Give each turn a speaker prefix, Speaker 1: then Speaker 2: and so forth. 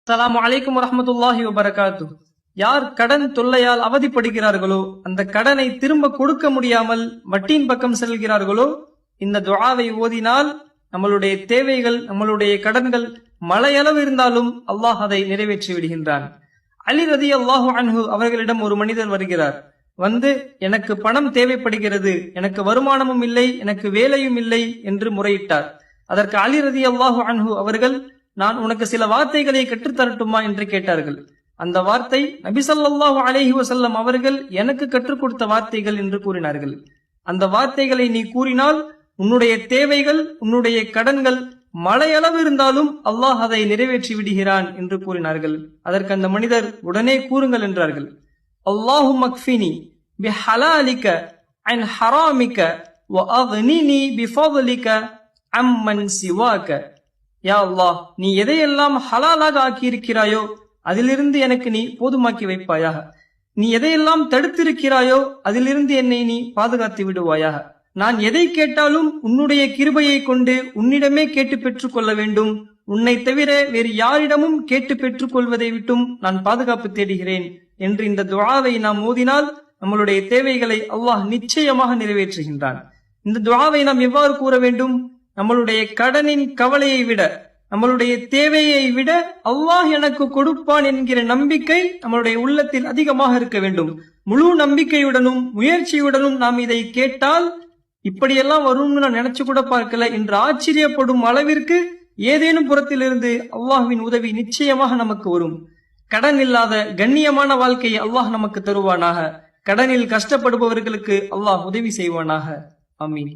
Speaker 1: அஸ்ஸலாமு அலைக்கும் வரஹ்மத்துல்லாஹி வபரகாத்துஹு. யார் கடன் தொல்லையால் அவதிப்படுகிறார்களோ, அந்த கடனை திரும்ப கொடுக்க முடியாமல் வட்டியின் பக்கம் செல்கிறார்களோ, இந்த துஆவை ஓதினால் நம்மளுடைய தேவைகள், நம்மளுடைய கடன்கள் மலையளவு இருந்தாலும் அல்லாஹ் அதை நிறைவேற்றி விடுகின்றான். அலி ரலியல்லாஹு அன்ஹு அவர்களிடம் ஒரு மனிதர் வருகிறார். வந்து, எனக்கு பணம் தேவைப்படுகிறது, எனக்கு வருமானமும் இல்லை, எனக்கு வேலையும் இல்லை என்று முறையிட்டார். அதற்கு அலி ரலியல்லாஹு அன்ஹு அவர்கள், நான் உனக்கு சில வார்த்தைகளை கற்றுத்தரட்டுமா என்று கேட்டார்கள். அந்த வார்த்தை நபி ஸல்லல்லாஹு அலைஹி வஸல்லம் அவர்கள் எனக்கு கற்றுக் கொடுத்த வார்த்தைகள் என்று கூறினார்கள். அந்த வார்த்தைகளை நீ கூறினால் உன்னுடைய தேவைகள், உன்னுடைய கடன்கள் மலையளவு இருந்தாலும் அல்லாஹ் அதை நிறைவேற்றி விடுகிறான் என்று கூறினார்கள். அதற்கு அந்த மனிதர், உடனே கூறுங்கள் என்றார்கள். அல்லாஹும்ம அக்ஃபினி பிஹலாலிக அன் ஹராமிக வ அக்னினி பிஃபضலிக அம்மன் சிவாக. யா அல்லாஹ், நீ எதையெல்லாம் ஹலாலாக ஆக்கியிருக்கிறாயோ அதிலிருந்து எனக்கு நீ போதுமாக்கி வைப்பாயாக. நீ எதையெல்லாம் தடுத்திருக்கிறாயோ அதிலிருந்து என்னை நீ பாதுகாத்து விடுவாயாக. நான் எதை கேட்டாலும் உன்னுடைய கிருபையை கொண்டு உன்னிடமே கேட்டு பெற்றுக் கொள்ள வேண்டும். உன்னை தவிர வேறு யாரிடமும் கேட்டு பெற்றுக் கொள்வதை விட்டும் நான் பாதுகாப்பு தேடுகிறேன் என்று இந்த துஆவை நாம் ஓதினால் நம்மளுடைய தேவைகளை அல்லாஹ் நிச்சயமாக நிறைவேற்றுகின்றான். இந்த துஆவை நாம் எவ்வாறு கூற வேண்டும்? நம்மளுடைய கடனின் கவலையை விட, நம்மளுடைய தேவையை விட அல்லாஹ் எனக்கு கொடுப்பான் என்கிற நம்பிக்கை நம்மளுடைய உள்ளத்தில் அதிகமாக இருக்க வேண்டும். முழு நம்பிக்கையுடனும் முயற்சியுடனும் நாம் இதை கேட்டால், இப்படியெல்லாம் வரும்னு நான் நினைச்சு கூட பார்க்கல என்று ஆச்சரியப்படும் அளவிற்கு ஏதேனும் புறத்திலிருந்து அல்லாஹ்வின் உதவி நிச்சயமாக நமக்கு வரும். கடன் இல்லாத கண்ணியமான வாழ்க்கையை அல்லாஹ் நமக்கு தருவானாக. கடனில் கஷ்டப்படுபவர்களுக்கு அல்லாஹ் உதவி செய்வானாக. ஆமீன்.